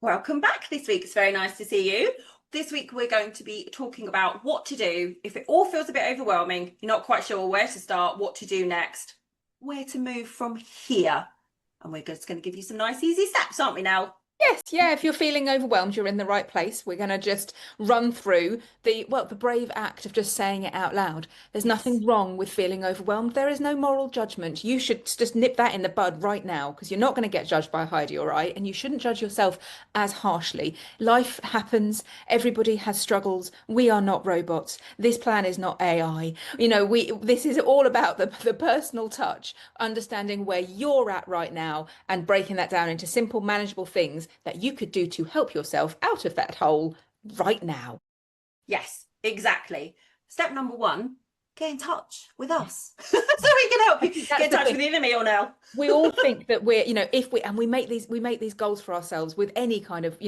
Welcome back this week. It's very nice to see you. This week, we're going to be talking about what to do if it all feels a bit overwhelming, you're not quite sure where to start, what to do next, where to move from here. And we're just going to give you some nice, easy steps, aren't we now? Yes, yeah, if you're feeling overwhelmed, you're in the right place. We're going to just run through the brave act of just saying it out loud. There's Yes. nothing wrong with feeling overwhelmed. There is no moral judgment. You should just nip that in the bud right now because you're not going to get judged by Heidi, all right? And you shouldn't judge yourself as harshly. Life happens. Everybody has struggles. We are not robots. This plan is not AI. This is all about the personal touch, understanding where you're at right now and breaking that down into simple, manageable things that you could do to help yourself out of that hole right now. Yes, exactly. Step number one, get in touch with us so we can help I you think get that's in the touch thing. with either me or Nell. We all think that if we make these goals for ourselves with any kind of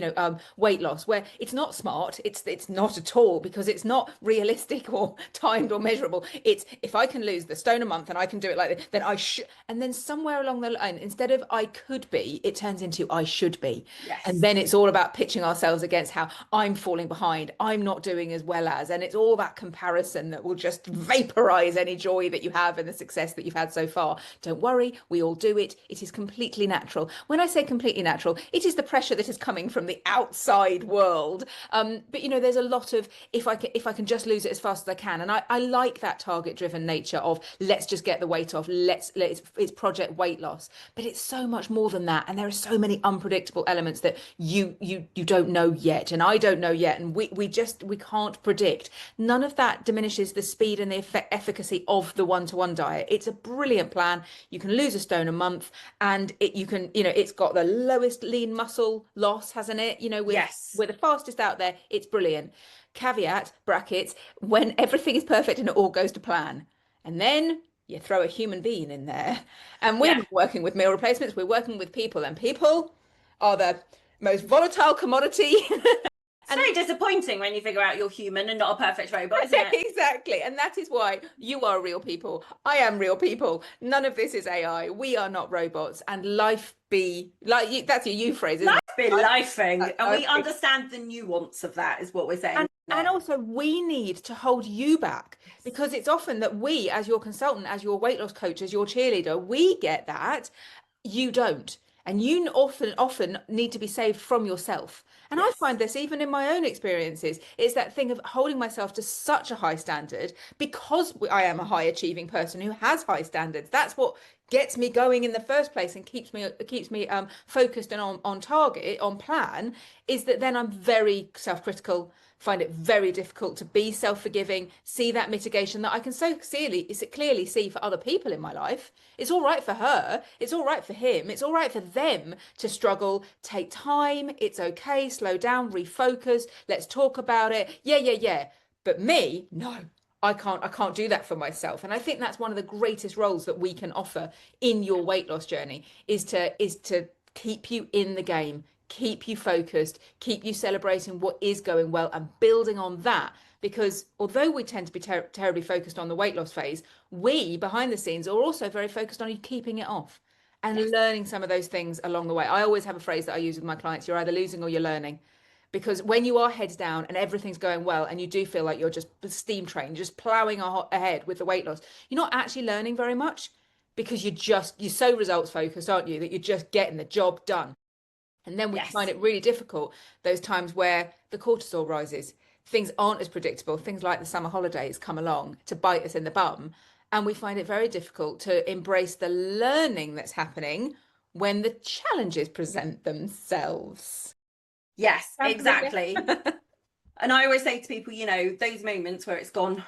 weight loss where it's not smart, it's not at all because it's not realistic or timed or measurable. It's if I can lose the stone a month and I can do it like this, then I should. And then somewhere along the line, instead of I could be, it turns into I should be. And Yes. then it's all about pitching ourselves against how I'm falling behind, I'm not doing as well as, and it's all that comparison that will just vaporize any joy that you have and the success that you've had so far. Don't worry, we all do it. It is completely natural. When I say completely natural, it is the pressure that is coming from the outside world. But there's a lot of if I can just lose it as fast as I can, and I like that target-driven nature of let's just get the weight off. It's project weight loss, but it's so much more than that, and there are so many unpredictable elements that you don't know yet, and I don't know yet, and we can't predict. None of that diminishes the speed and the efficacy of the one-to-one diet. It's a brilliant plan. You can lose a stone a month and it's got the lowest lean muscle loss, hasn't it? Yes. We're the fastest out there. It's brilliant. Caveat, brackets, when everything is perfect and it all goes to plan. And then you throw a human being in there. And we're Yeah. not working with meal replacements, we're working with people, and people are the most volatile commodity. It's And very disappointing when you figure out you're human and not a perfect robot, isn't it? exactly. And that is why you are real people. I am real people. None of this is AI. We are not robots. And life be like that's your you phrase, isn't Life it? be Life, lifing, and we life. understand the nuance of that, is what we're saying, isn't And it? also we need to hold you back because Yes. it's often that we, as your consultant, as your weight loss coach, as your cheerleader, we get that. You don't. And you often need to be saved from yourself. And I Yes. find this even in my own experiences. It's that thing of holding myself to such a high standard because I am a high achieving person who has high standards. That's what gets me going in the first place and keeps me focused and on target, on plan, is that then I'm very self-critical, find it very difficult to be self-forgiving, see that mitigation that I can so clearly see for other people in my life. It's all right for her, it's all right for him, it's all right for them to struggle, take time, it's okay, slow down, refocus, let's talk about it. Yeah, yeah, yeah. But me, no. I can't do that for myself. And I think that's one of the greatest roles that we can offer in your weight loss journey is to keep you in the game, keep you focused, keep you celebrating what is going well and building on that. Because although we tend to be terribly focused on the weight loss phase, we behind the scenes are also very focused on you keeping it off and Yes. learning some of those things along the way. I always have a phrase that I use with my clients: you're either losing or you're learning. Because when you are heads down and everything's going well and you do feel like you're just steam train, just plowing ahead with the weight loss, you're not actually learning very much because you're so results focused, aren't you, that you're just getting the job done. And then we find Yes. it really difficult those times where the cortisol rises. Things aren't as predictable. Things like the summer holidays come along to bite us in the bum. And we find it very difficult to embrace the learning that's happening when the challenges present themselves. Yes, Sound familiar? exactly. And I always say to people, those moments where it's gone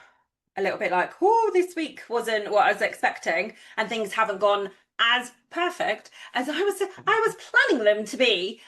a little bit like, oh, this week wasn't what I was expecting, and things haven't gone as perfect as I was planning them to be.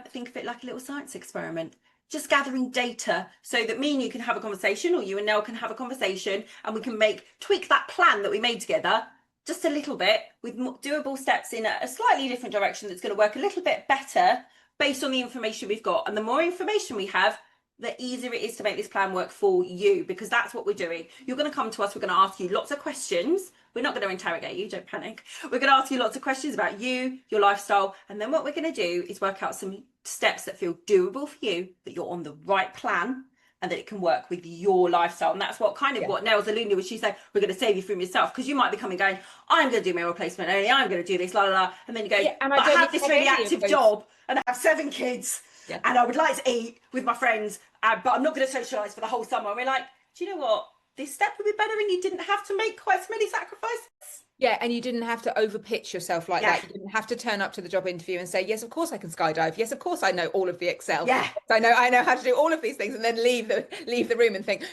Think of it like a little science experiment. Just gathering data so that me and you can have a conversation, or you and Nell can have a conversation, and we can tweak that plan that we made together just a little bit with doable steps in a slightly different direction that's going to work a little bit better based on the information we've got. And the more information we have, the easier it is to make this plan work for you, because that's what we're doing. You're going to come to us, we're going to ask you lots of questions We're not going to interrogate you, don't panic. We're going to ask you lots of questions about you, your lifestyle, and then what we're going to do is work out some steps that feel doable for you, that you're on the right plan, and that it can work with your lifestyle. And that's what kind of what Nell's alluding to, was she said, we're going to save you from yourself, because you might be coming going, I'm going to do meal replacement only, I'm going to do this, la la la, and then you go, but I have this really active job, and I have 7 kids, and I would like to eat with my friends, but I'm not going to socialise for the whole summer. And we're like, do you know what? This step would be better, and you didn't have to make quite so many sacrifices. Yeah, and you didn't have to overpitch yourself like that. You didn't have to turn up to the job interview and say, yes, of course I can skydive. Yes, of course I know all of the Excel. Yeah. I know how to do all of these things, and then leave the room and think,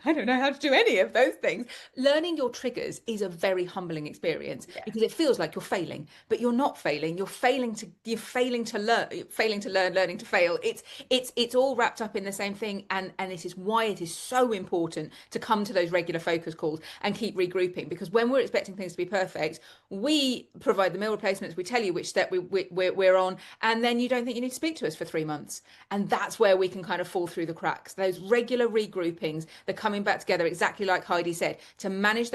I don't know how to do any of those things. Learning your triggers is a very humbling experience because it feels like you're failing, but you're not failing. You're failing to learn, learning to fail. It's all wrapped up in the same thing, and this is why it is so important to come to those regular focus calls and keep regrouping, because when we're expecting things to be perfect, we provide the meal replacements, we tell you which step we're on, and then you don't think you need to speak to us for 3 months. And that's where we can kind of fall through the cracks. Those regular regroupings, they're coming back together, exactly like Heidi said, to make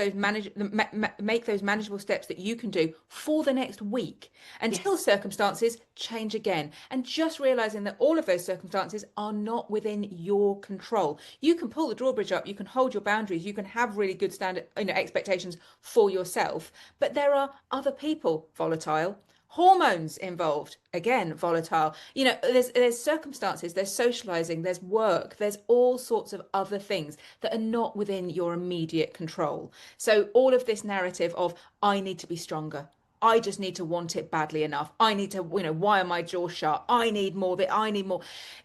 those manageable steps that you can do for the next week until circumstances change again. And just realizing that all of those circumstances are not within your control. You can pull the drawbridge up, you can hold your boundaries, you can have really good standard expectations for yourself, but there are other people, volatile, hormones involved, again volatile, there's circumstances, there's socializing, there's work, there's all sorts of other things that are not within your immediate control. So all of this narrative of I need to be stronger, I just need to want it badly enough, I need to, why are my jaws shut, I need more,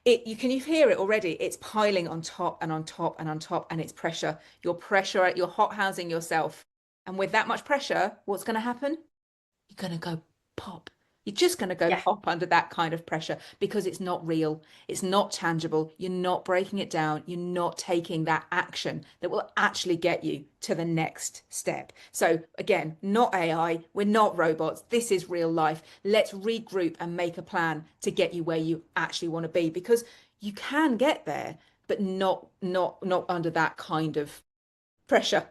you hear it already, it's piling on top and on top and on top, and it's pressure, you're hothousing yourself. And with that much pressure, what's going to happen? You're going to go pop. You're just going to go pop under that kind of pressure, because it's not real. It's not tangible. You're not breaking it down. You're not taking that action that will actually get you to the next step. So again, not AI. We're not robots. This is real life. Let's regroup and make a plan to get you where you actually want to be, because you can get there, but not under that kind of pressure.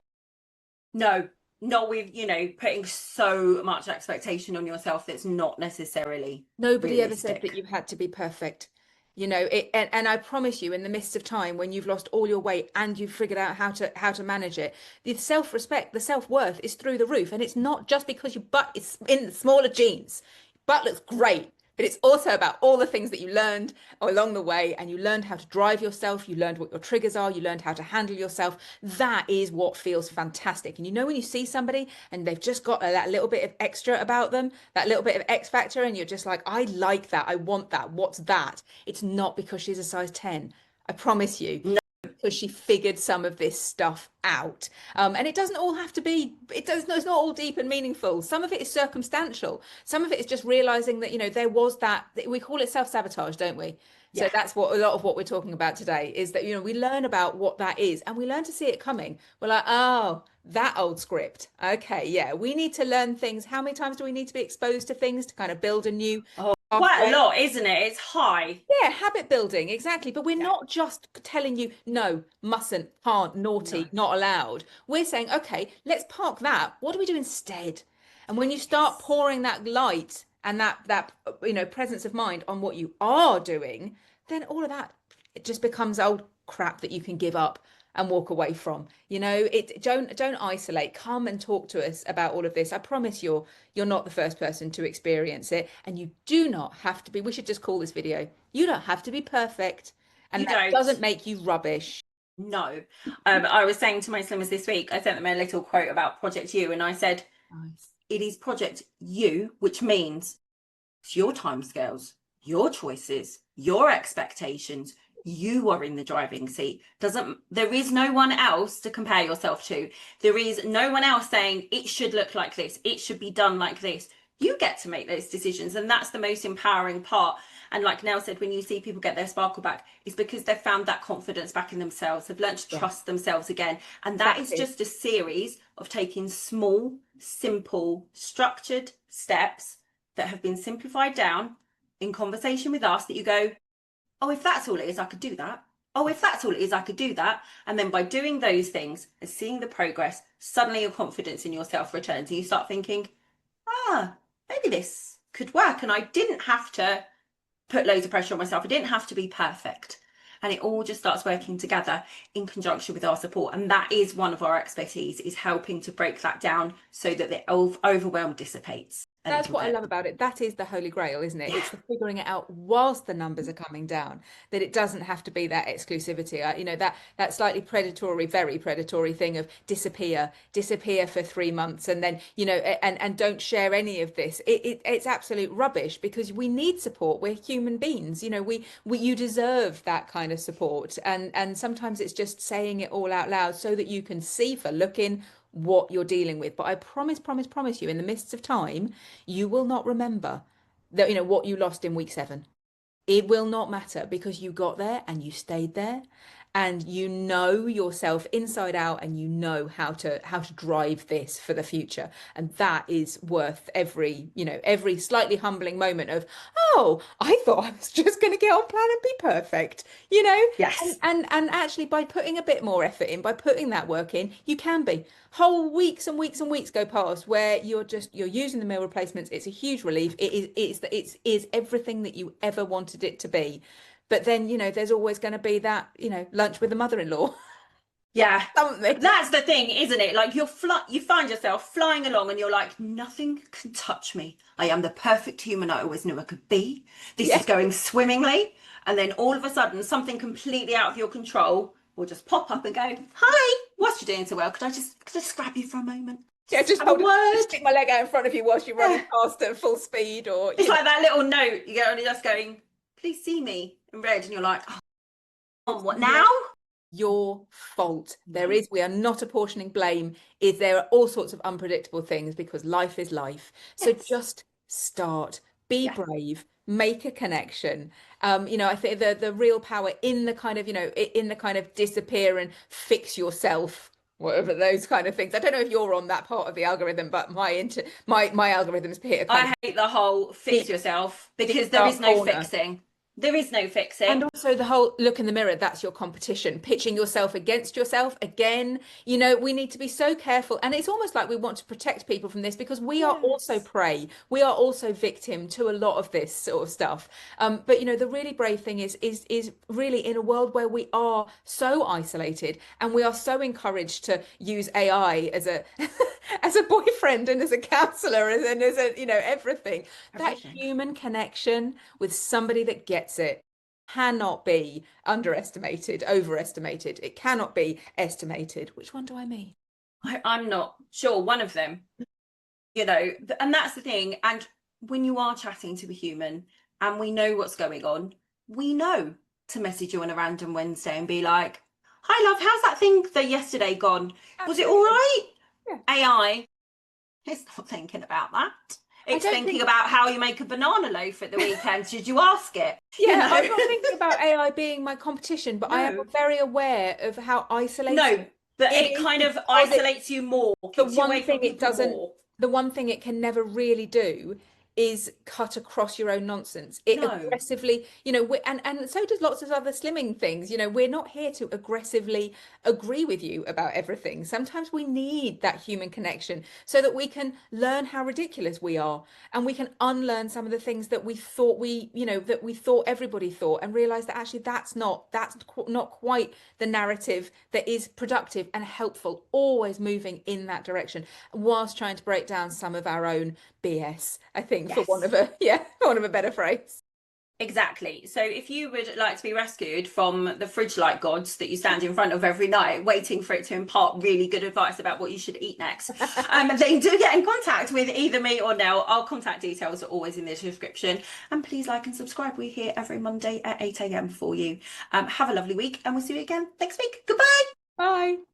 No, not with, putting so much expectation on yourself that's not necessarily Nobody ever realistic. said that you had to be perfect. And I promise you, in the midst of time, when you've lost all your weight and you've figured out how to manage it, the self-respect, the self-worth is through the roof. And it's not just because your butt is in the smaller jeans. Your butt looks great, but it's also about all the things that you learned along the way, and you learned how to drive yourself, you learned what your triggers are, you learned how to handle yourself. That is what feels fantastic. And when you see somebody and they've just got that little bit of extra about them, that little bit of X factor, and you're just like, I like that, I want that, what's that? It's not because she's a size 10. I promise you. No. Because she figured some of this stuff out. And it doesn't all have to be, it's not all deep and meaningful. Some of it is circumstantial. Some of it is just realizing that, there was that, we call it self-sabotage, don't we? So that's what a lot of what we're talking about today is that, we learn about what that is, and we learn to see it coming. We're like, oh, that old script. Okay, yeah, we need to learn things. How many times do we need to be exposed to things to kind of build a new quite a lot, isn't it? It's high. Yeah, habit building, exactly. But we're not just telling you, no, mustn't, can't, naughty, not allowed. We're saying, okay, let's park that. What do we do instead? And when you start pouring that light and that presence of mind on what you are doing, then all of that, it just becomes old crap that you can give up and walk away from. Don't isolate. Come and talk to us about all of this. I promise you're not the first person to experience it, and you do not have to be. We should just call this video, you don't have to be perfect, and that doesn't make you rubbish. No. I was saying to my slimmers this week, I sent them a little quote about Project You, and I said, it is Project You, which means it's your timescales, your choices, your expectations. You are in the driving seat. There is no one else to compare yourself to. There is no one else saying it should look like this, it should be done like this. You get to make those decisions, and that's the most empowering part. And like Nell said, when you see people get their sparkle back, it's because they've found that confidence back in themselves. They've learned to trust themselves again. And that is just a series of taking small, simple, structured steps that have been simplified down in conversation with us, that you go, oh, if that's all it is, I could do that. oh, if that's all it is, I could do that. And then by doing those things and seeing the progress, suddenly your confidence in yourself returns and you start thinking, ah, maybe this could work. And I didn't have to put loads of pressure on myself. I didn't have to be perfect. And it all just starts working together in conjunction with our support. And that is one of our expertise, is helping to break that down so that the overwhelm dissipates a That's little what I bit. love about it. That is the holy grail, isn't it? Yeah. It's the figuring it out whilst the numbers are coming down, that it doesn't have to be that exclusivity. That slightly predatory, very predatory thing of disappear for 3 months, and then, and don't share any of this. It's absolute rubbish, because we need support. We're human beings. You deserve that kind of support. And sometimes it's just saying it all out loud so that you can see for looking what you're dealing with. But I promise you, in the mists of time, you will not remember that, what you lost in week 7. It will not matter, because you got there and you stayed there, and you know yourself inside out, and you know how to drive this for the future. And that is worth every slightly humbling moment of, oh, I thought I was just going to get on plan and be perfect, and, Yes. and actually, by putting a bit more effort in, by putting that work in, you can be. Whole weeks and weeks and weeks go past where you're using the meal replacements. It's a huge relief. It is everything that you ever wanted it to be. But then, there's always going to be that, lunch with the mother-in-law, Yeah. something. That's the thing, isn't it? Like you find yourself flying along and you're like, nothing can touch me. I am the perfect human I always knew I could be. This Yeah. is going swimmingly. And then all of a sudden, something completely out of your control will just pop up and go, hi, what's you doing so well? Could I just grab you for a moment? Yeah, Just have a just word. stick my leg out in front of you whilst you're running Yeah. past at full speed, or, It's like that little note you get on, you're just going, please see me in red. And you're like, oh, it's what now? not your fault. No. We are not apportioning blame. There are all sorts of unpredictable things, because life is life. So Yes. just start, be Yeah. brave, make a connection. I think the real power in the kind of, in the kind of disappear and fix yourself, whatever those kind of things. I don't know if you're on that part of the algorithm, but my algorithms hit a kind of I hate the whole fix deep, yourself deep because there is dark no corner. fixing. There is no And fixing. also the whole look in the mirror, that's your competition, pitching yourself against yourself again. We need to be so careful. And it's almost like we want to protect people from this, because we are also Yes. prey. We are also victim to a lot of this sort of stuff. But the really brave thing is really, in a world where we are so isolated, and we are so encouraged to use AI as a as a boyfriend and as a counselor, and as a, everything. That Everything. human connection with somebody that gets it cannot be underestimated, overestimated. It cannot be estimated. Which one do I mean? I'm not sure. One of them, and that's the thing. And when you are chatting to a human and we know what's going on, we know to message you on a random Wednesday and be like, hi, love, how's that thing that yesterday gone? Was it all Absolutely. right? Yeah. AI, it's not thinking about that. I It's don't thinking think, about how you make a banana loaf at the weekend. Did you ask it? yeah, I'm not thinking about AI being my competition, but I am No. very aware of how isolating No, but it it is, kind of because isolates you more, the keeps you one away from thing it people doesn't more. the one thing it can never really do is cut across your own nonsense. It No. aggressively, and so does lots of other slimming things. We're not here to aggressively agree with you about everything. Sometimes we need that human connection so that we can learn how ridiculous we are, and we can unlearn some of the things that we thought that we thought everybody thought, and realize that actually that's not quite the narrative that is productive and helpful, always moving in that direction, whilst trying to break down some of our own BS, I think, for want Yes. of a yeah, for want of a better phrase. Exactly. So if you would like to be rescued from the fridge light gods that you stand in front of every night, waiting for it to impart really good advice about what you should eat next, then do get in contact with either me or Nell. Our contact details are always in the description. And please like and subscribe. We're here every Monday at 8 a.m. for you. Have a lovely week, and we'll see you again next week. Goodbye. Bye.